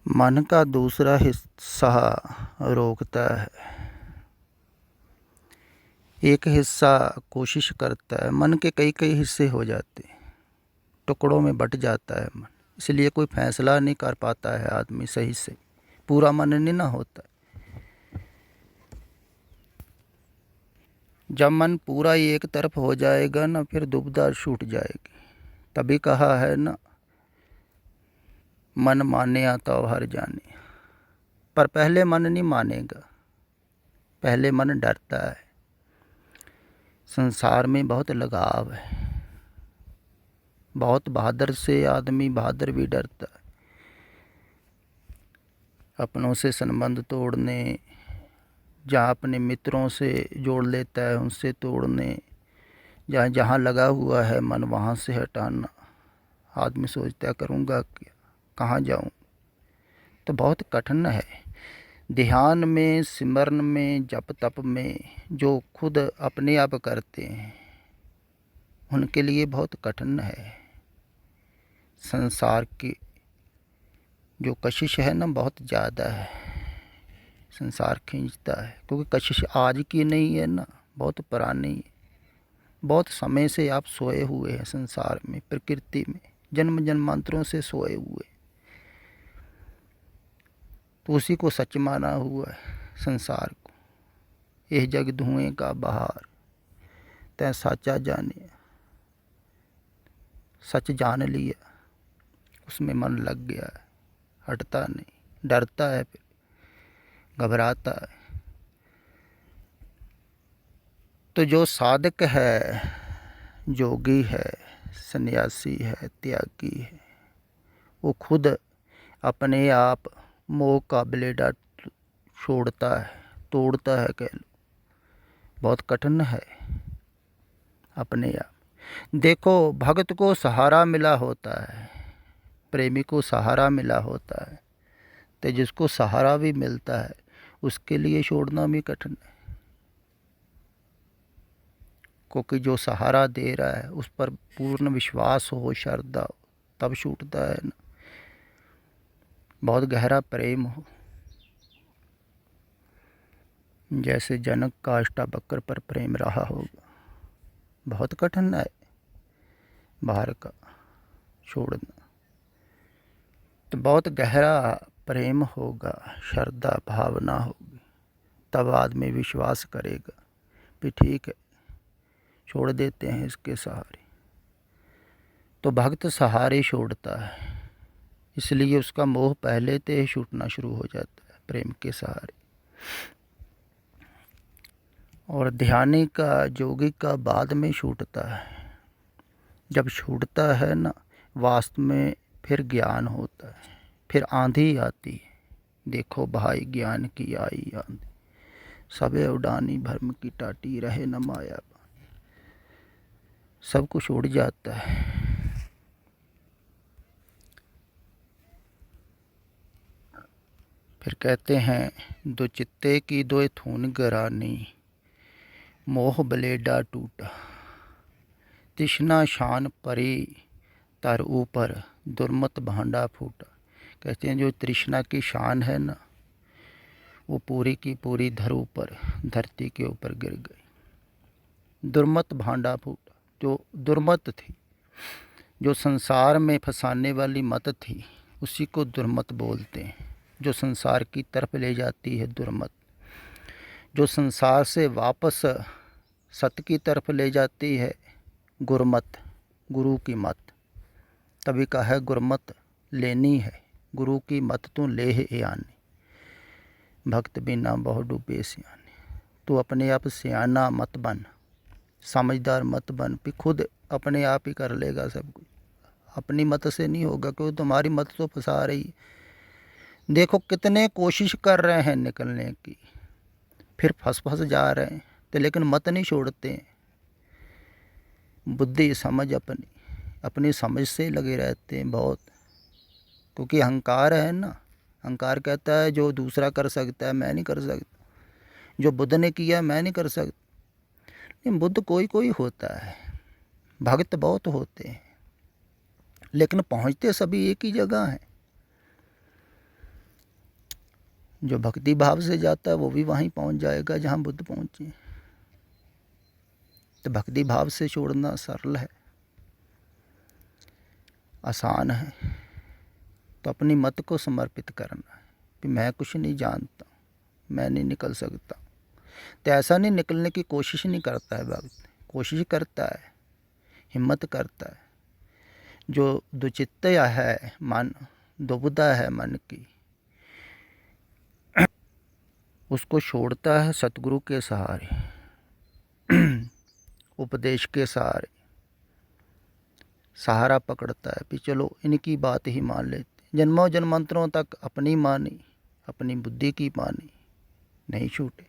मन का दूसरा हिस्सा रोकता है। एक हिस्सा कोशिश करता है। मन के कई कई हिस्से हो जाते हैं, टुकड़ों में बट जाता है मन। इसलिए कोई फैसला नहीं कर पाता है आदमी सही से, पूरा मन नहीं ना होता। जब मन पूरा ही एक तरफ हो जाएगा ना, फिर दुविधा छूट जाएगी। तभी कहा है ना, मन माने तो हर जाने। पर पहले मन नहीं मानेगा, पहले मन डरता है। संसार में बहुत लगाव है, बहुत बहादुर से आदमी बहादुर भी डरता है। अपनों से संबंध तोड़ने, जहाँ अपने मित्रों से जोड़ लेता है उनसे तोड़ने, जहाँ जहाँ लगा हुआ है मन वहाँ से हटाना। आदमी सोचता करूँगा क्या, कहाँ जाऊँ। तो बहुत कठिन है। ध्यान में, सिमरन में, जप तप में जो खुद अपने आप करते हैं उनके लिए बहुत कठिन है। संसार की जो कशिश है ना, बहुत ज़्यादा है। संसार खींचता है, क्योंकि कशिश आज की नहीं है ना, बहुत पुरानी है। बहुत समय से आप सोए हुए हैं संसार में, प्रकृति में, जन्म जन्मांतरों से सोए हुए। तो उसी को सच माना हुआ है संसार को। यह जग धुएं का बहार, तै साचा जाने। सच जान लिया, उसमें मन लग गया है, हटता नहीं, डरता है, फिर घबराता है। तो जो साधक है, जोगी है, सन्यासी है, त्यागी है, वो खुद अपने आप मोह का ब्लेडा छोड़ता है, तोड़ता है, कह लो। बहुत कठिन है अपने आप। देखो, भक्त को सहारा मिला होता है, प्रेमी को सहारा मिला होता है, तो जिसको सहारा भी मिलता है उसके लिए छोड़ना भी कठिन है। क्योंकि जो सहारा दे रहा है उस पर पूर्ण विश्वास हो, श्रद्धा हो, तब छूटता है ना। बहुत गहरा प्रेम हो, जैसे जनक का अष्टावक्र पर प्रेम रहा होगा। बहुत कठिन है बाहर का छोड़ना। तो बहुत गहरा प्रेम होगा, श्रद्धा भावना होगी, तब आदमी विश्वास करेगा कि ठीक है, छोड़ देते हैं इसके सहारे। तो भक्त सहारे छोड़ता है, इसलिए उसका मोह पहले से ही छूटना शुरू हो जाता है प्रेम के सहारे। और ध्यानी का, जोगी का बाद में छूटता है। जब छूटता है ना, वास्तव में फिर ज्ञान होता है। फिर आंधी आती है, देखो भाई ज्ञान की आई आंधी, सबे उड़ानी भरम की टाटी, रहे न माया। सब कुछ उड़ जाता है। फिर कहते हैं, दो चित्ते की दो थून गरानी, मोह ब्लेडा टूटा, तृष्णा शान परी तर ऊपर, दुर्मत भांडा फूटा। कहते हैं जो तृष्णा की शान है ना, वो पूरी की पूरी धरू पर, धरती के ऊपर गिर गई। दुर्मत भांडा फूटा, जो दुर्मत थी, जो संसार में फंसाने वाली मत थी, उसी को दुर्मत बोलते हैं। जो संसार की तरफ ले जाती है दुर्मत, जो संसार से वापस सत्य की तरफ ले जाती है गुरमत, गुरु की मत। तभी कहा है गुरमत लेनी है, गुरु की मत तू ले है आनी, भक्त बिना बहु डूबे सियाने। तू अपने आप सियाना मत बन, समझदार मत बन, भी खुद अपने आप ही कर लेगा सब कुछ। अपनी मत से नहीं होगा, क्योंकि तुम्हारी मत तो फंसा रही है। देखो कितने कोशिश कर रहे हैं निकलने की, फिर फंस जा रहे हैं, तो लेकिन मत नहीं छोड़ते हैं। बुद्धि समझ अपनी अपनी समझ से लगे रहते हैं बहुत। क्योंकि अहंकार है ना, अहंकार कहता है जो दूसरा कर सकता है मैं नहीं कर सकता, जो बुद्ध ने किया मैं नहीं कर सकता। लेकिन बुद्ध कोई कोई होता है, भक्त बहुत होते हैं, लेकिन पहुंचते सभी एक ही जगह हैं। जो भक्ति भाव से जाता है वो भी वहीं पहुंच जाएगा जहां बुद्ध पहुंचे। तो भक्ति भाव से छोड़ना सरल है, आसान है। तो अपनी मत को समर्पित करना है कि मैं कुछ नहीं जानता, मैं नहीं निकल सकता। तो ऐसा नहीं निकलने की कोशिश नहीं करता है भक्त, कोशिश करता है, हिम्मत करता है। जो दुचित्तया है मन, दुविधा है मन की, उसको छोड़ता है सतगुरु के सहारे, उपदेश के सहारे सहारा पकड़ता है। भी चलो इनकी बात ही मान लेते। जन्मों जन्मांतरों तक अपनी मानी, अपनी बुद्धि की मानी, नहीं छूटे,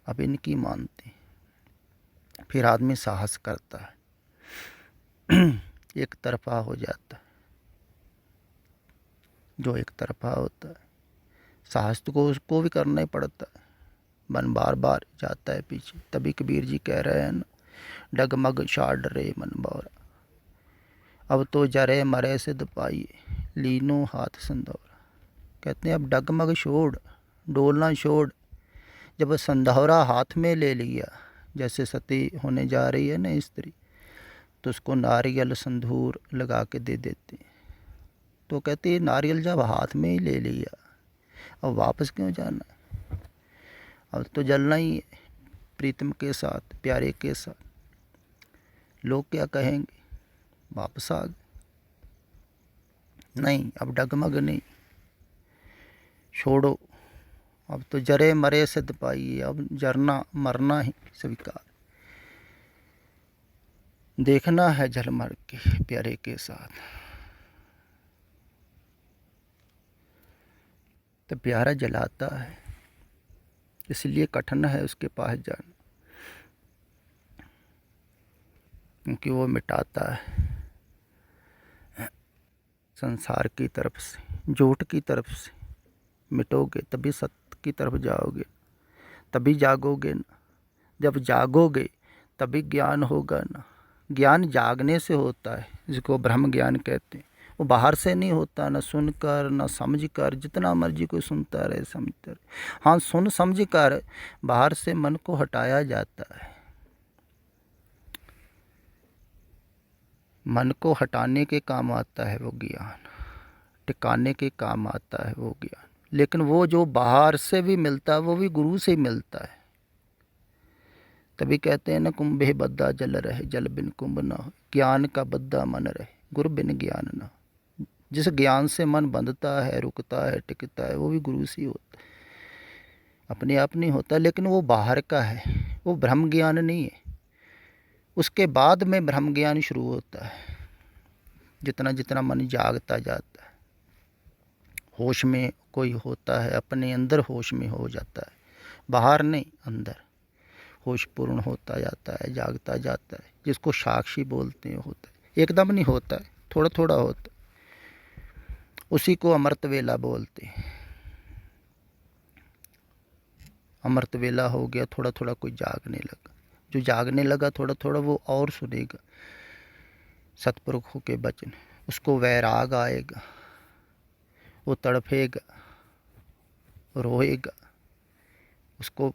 अब इनकी मानते। फिर आदमी साहस करता है, एक तरफा हो जाता है। जो एक तरफा होता है, साहस तो को उसको भी करना ही पड़ता है, मन बार बार जाता है पीछे। तभी कबीर जी कह रहे हैं ना, डगमग छाड़ रे मन बारा, अब तो जरे मरे सिद्ध पाइए, लीनो हाथ संदौरा। कहते हैं अब डगमग छोड़, डोलना छोड़। जब संदौरा हाथ में ले लिया, जैसे सती होने जा रही है ना स्त्री, तो उसको नारियल संधूर लगा के दे देते। तो कहते हैं नारियल जब हाथ में ही ले लिया, अब वापस क्यों जाना है, अब तो जलना ही है प्रीतम के साथ, प्यारे के साथ। लोग क्या कहेंगे, वापस आ गए। नहीं, अब डगमग नहीं, छोड़ो। अब तो जरे मरे सिद्ध पाइए, अब जरना मरना ही स्वीकार। देखना है जल मर के प्यारे के साथ। तो प्यारा जलाता है, इसलिए कठिन है उसके पास जाना, क्योंकि वो मिटाता है संसार की तरफ से, झूठ की तरफ से। मिटोगे तभी सत्य की तरफ जाओगे, तभी जागोगे ना। जब जागोगे तभी ज्ञान होगा ना। ज्ञान जागने से होता है, जिसको ब्रह्म ज्ञान कहते हैं। वो बाहर से नहीं होता, न सुनकर न समझ कर, जितना मर्जी कोई सुनता रहे समझता रहे। हाँ, सुन समझ कर बाहर से मन को हटाया जाता है। मन को हटाने के काम आता है वो ज्ञान, टिकाने के काम आता है वो ज्ञान। लेकिन वो जो बाहर से भी मिलता है वो भी गुरु से ही मिलता है। तभी कहते हैं ना, कुंभे बद्दा जल रहे, जल बिन कुंभ ना हो, ज्ञान का बद्दा मन रहे, गुरु बिन ज्ञान ना हो। जिस ज्ञान से मन बंधता है, रुकता है, टिकता है, वो भी गुरु से ही होता है, अपने आप नहीं होता। लेकिन वो बाहर का है, वो ब्रह्म ज्ञान नहीं है। उसके बाद में ब्रह्म ज्ञान शुरू होता है, जितना जितना मन जागता जाता है, होश में कोई होता है, अपने अंदर होश में हो जाता है, बाहर नहीं, अंदर होश पूर्ण होता जाता है, जागता जाता है। जिसको साक्षी बोलते हैं होता है, एकदम नहीं होता है, थोड़ा थोड़ा होता है। उसी को अमृत वेला बोलते हैं। अमृत वेला हो गया, थोड़ा थोड़ा कोई जागने लगा। जो जागने लगा थोड़ा थोड़ा, वो और सुनेगा सतपुरुषों के वचन, उसको वैराग आएगा, वो तड़फेगा, रोएगा, उसको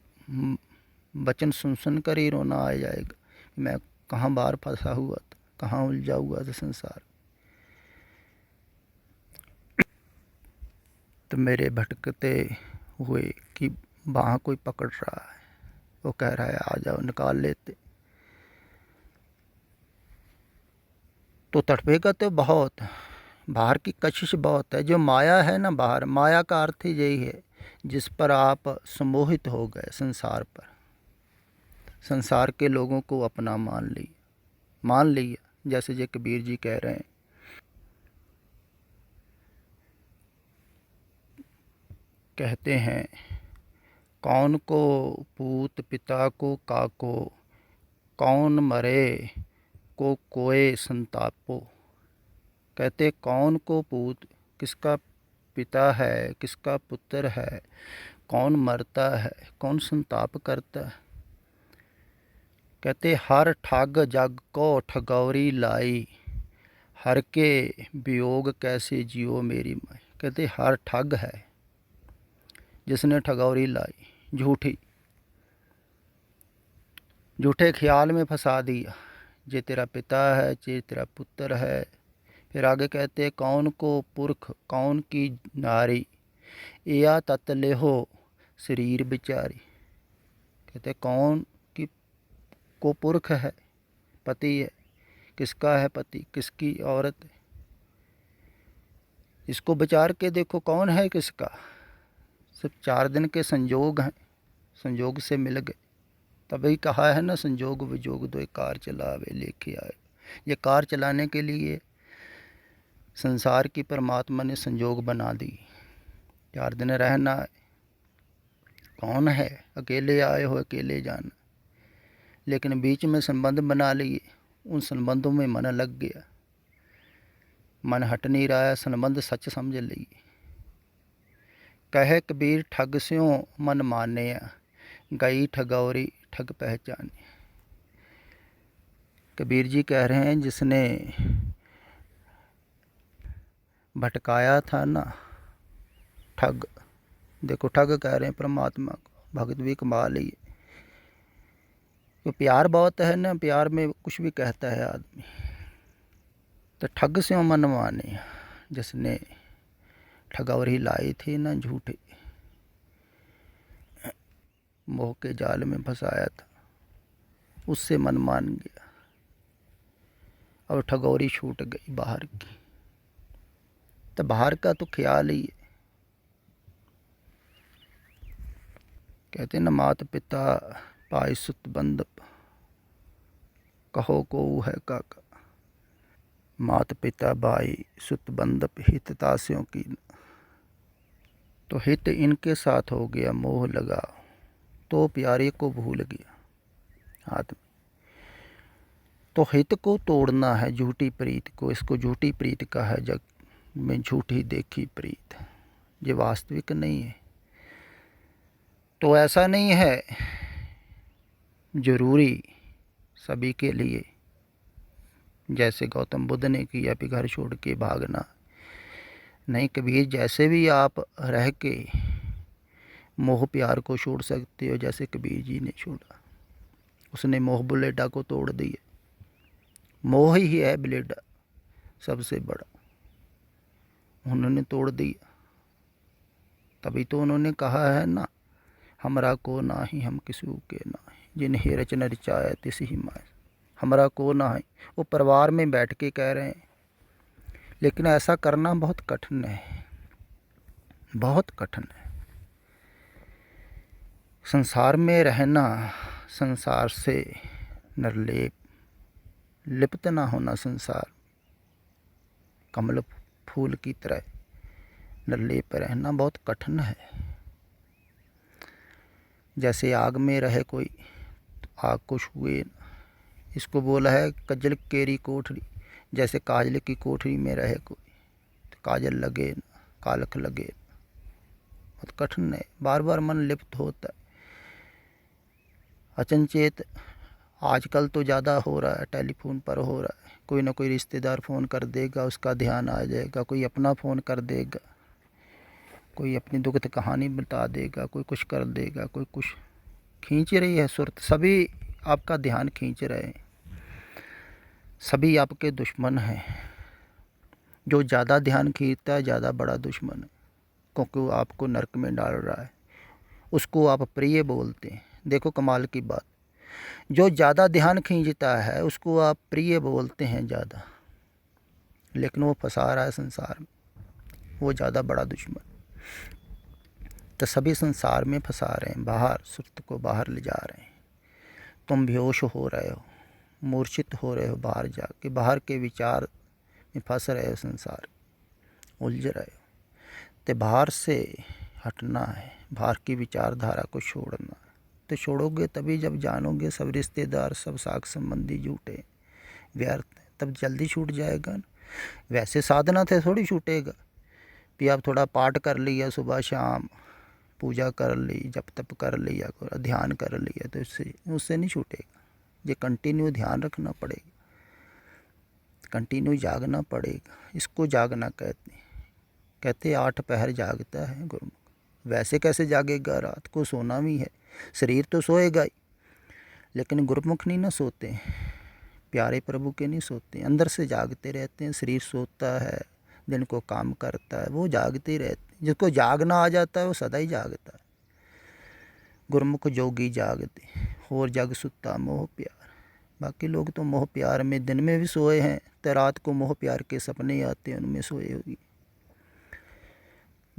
वचन सुन सुन कर ही रोना आ जाएगा। मैं कहाँ बाहर फंसा हुआ था, कहाँ उलझा हुआ था संसार। तो मेरे भटकते हुए कि वहाँ कोई पकड़ रहा है, वो कह रहा है आ जाओ, निकाल लेते। तो तड़पेगा तो बहुत, बाहर की कशिश बहुत है। जो माया है ना बाहर, माया का अर्थ ही यही है जिस पर आप सम्मोहित हो गए, संसार पर, संसार के लोगों को अपना मान लिया। जैसे ये कबीर जी कह रहे हैं, कहते हैं कौन को पूत पिता को काको, कौन मरे को कोय संतापो। कहते कौन को पूत, किसका पिता है, किसका पुत्र है, कौन मरता है, कौन संताप करता है। कहते हर ठग जग को ठगौरी लाई, हर के वियोग कैसे जियो मेरी माई। कहते हर ठग है, जिसने ठगौरी लाई झूठी, झूठे ख्याल में फंसा दिया, जे तेरा पिता है जे तेरा पुत्र है। फिर आगे कहते कौन को पुरख कौन की नारी, या तत लेहो शरीर बिचारी। कहते कौन की को पुरख है, पति है, किसका है पति, किसकी औरत है, इसको विचार के देखो कौन है किसका। सिर्फ 4 दिन के संजोग हैं, संजोग से मिल गए। तभी कहा है ना, संजोग विजोग दो कार चलावे लेके आए। ये कार चलाने के लिए संसार की परमात्मा ने संजोग बना दी। 4 दिन रहना है, कौन है, अकेले आए हो अकेले जाना। लेकिन बीच में संबंध बना लिए, उन संबंधों में मन लग गया, मन हट नहीं रहा है, संबंध सच समझ लिए। कहे कबीर ठग स्यों मन माने, गई ठगौरी ठग पहचाने। कबीर जी कह रहे हैं जिसने भटकाया था ना ठग, देखो ठग कह रहे हैं परमात्मा को, भगत भी कमाल ही। तो प्यार बहुत है ना, प्यार में कुछ भी कहता है आदमी। तो ठग से मन माने, जिसने ठगौरी लाई थी ना झूठे, मोह के जाल में फंसाया था, उससे मन मान गया और ठगौरी छूट गई बाहर की। तो बाहर का तो ख्याल ही है। कहते न मात पिता पाय सुत बंदप, कहो को है काका। मात पिता भाई सुत बंदप हित तास्यों की। तो हित इनके साथ हो गया, मोह लगा तो प्यारे को भूल गया आदमी। तो हित को तोड़ना है, झूठी प्रीत को। इसको झूठी प्रीत का है, जग में झूठी देखी प्रीत, ये वास्तविक नहीं है। तो ऐसा नहीं है जरूरी सभी के लिए, जैसे गौतम बुद्ध ने किया भी घर छोड़ के भागना नहीं। कबीर जैसे भी आप रह के मोह प्यार को छोड़ सकते हो, जैसे कबीर जी ने छोड़ा। उसने मोह बुलेडा को तोड़ दिया। मोह ही है बुलेडा सबसे बड़ा, उन्होंने तोड़ दिया। तभी तो उन्होंने कहा है ना, हमरा को नाही हम किसी के नाही, जिन्हें रचन रचाया तिस ही माय। हमरा को ना है, वो परिवार में बैठ के कह रहे हैं। लेकिन ऐसा करना बहुत कठिन है, बहुत कठिन है। संसार में रहना, संसार से निर्लेप, लिप्त ना होना संसार, कमल फूल की तरह निर्लेप रहना बहुत कठिन है। जैसे आग में रहे कोई, तो आग को छुए ना। इसको बोला है कजल केरी कोठरी, जैसे काजल की कोठरी में रहे कोई, तो काजल लगे ना, कालख लगे ना, बहुत कठिन है। बार बार मन लिप्त होता है। अचनचेत आजकल तो ज़्यादा हो रहा है, टेलीफोन पर हो रहा है। कोई ना कोई रिश्तेदार फ़ोन कर देगा, उसका ध्यान आ जाएगा। कोई अपना फ़ोन कर देगा, कोई अपनी दुखद कहानी बता देगा, कोई कुछ कर देगा, कोई कुछ। खींच रही है सुरत, सभी आपका ध्यान खींच रहे हैं, सभी आपके दुश्मन हैं। जो ज़्यादा ध्यान खींचता है ज़्यादा बड़ा दुश्मन है, क्योंकि वो आपको नरक में डाल रहा है। उसको आप प्रिय बोलते हैं। देखो कमाल की बात, जो ज़्यादा ध्यान खींचता है उसको आप प्रिय बोलते हैं ज़्यादा, लेकिन वो फंसा रहा है संसार में, वो ज़्यादा बड़ा दुश्मन। तो सभी संसार में फंसा रहे हैं, बाहर सुरत को बाहर ले जा रहे हैं। तुम बेहोश हो रहे हो, मूर्छित हो रहे हो, बाहर जाके बाहर के विचार में फंस रहे हो, संसार उलझ रहे हो। तो बाहर से हटना है, बाहर की विचारधारा को छोड़ना है। तो छोड़ोगे तभी जब जानोगे सब रिश्तेदार, सब साख संबंधी झूठे व्यर्थ, तब जल्दी छूट जाएगा ना। वैसे साधना से थोड़ी छूटेगा कि आप थोड़ा पाठ कर लिया सुबह शाम, पूजा कर ली, जप तप कर लिया, ध्यान कर लिया, तो उससे नहीं छूटेगा। ये कंटिन्यू ध्यान रखना पड़ेगा, कंटिन्यू जागना पड़ेगा। इसको जागना कहते हैं। कहते 8 पहर जागता है गुरुमुख, वैसे कैसे जागेगा? रात को सोना भी है, शरीर तो सोएगा ही, लेकिन गुरमुख नहीं ना सोते, प्यारे प्रभु के नहीं सोते, अंदर से जागते रहते हैं। शरीर सोता है, दिन को काम करता है, वो जागते रहते हैं। जिसको जागना आ जाता है वो सदा ही जागता है। गुरमुख जोगी जागते, और जग सुता मोह प्यार। बाकी लोग तो मोह प्यार में दिन में भी सोए हैं, तो रात को मोह प्यार के सपने आते हैं, उनमें सोए होगी।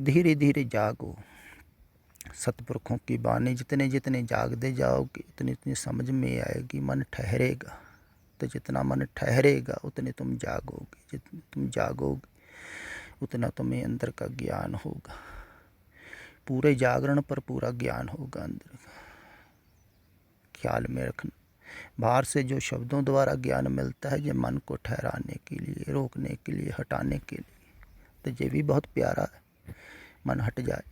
धीरे धीरे जागो। सतपुरखों की बानी जितने जितने जागते जाओगे उतनी उतनी समझ में आएगी, मन ठहरेगा। तो जितना मन ठहरेगा उतने तुम जागोगे, जितने तुम जागोगे उतना तुम्हें अंदर का ज्ञान होगा। पूरे जागरण पर पूरा ज्ञान होगा अंदर का। ख्याल में रखना, बाहर से जो शब्दों द्वारा ज्ञान मिलता है ये मन को ठहराने के लिए, रोकने के लिए, हटाने के लिए, तो ये भी बहुत प्यारा है। मन हट जाए,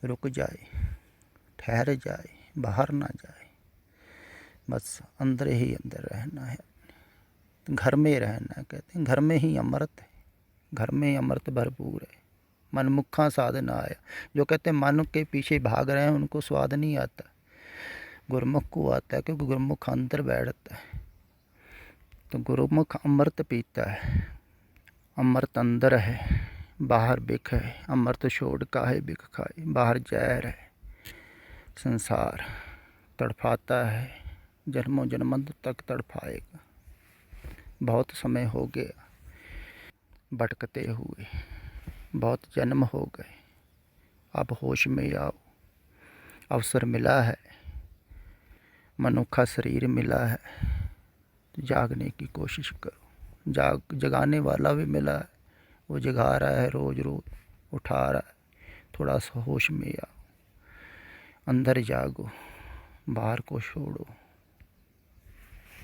रुक जाए, ठहर जाए, बाहर ना जाए, बस अंदर ही अंदर रहना है। घर में रहना, कहते हैं घर में ही अमृत है, घर में अमृत भरपूर है। मनमुखा स्वाद ना आया। जो कहते हैं मन के पीछे भाग रहे हैं उनको स्वाद नहीं आता, गुरमुख को आता है, क्योंकि गुरमुख अंदर बैठता है। तो गुरमुख अमृत पीता है, अमृत अंदर है, बाहर बिख है। अमृत छोड़ काहे बिख खाए, बाहर जहर है। संसार तड़फाता है, जन्मों जन्मों तक तड़फाएगा। बहुत समय हो गया भटकते हुए, बहुत जन्म हो गए, अब होश में आओ। अवसर मिला है, मनुष्य शरीर मिला है, तो जागने की कोशिश करो। जगाने वाला भी मिला है, वो जगा रहा है, रोज़ रोज़ उठा रहा है। थोड़ा सा होश में आओ, अंदर जागो, बाहर को छोड़ो।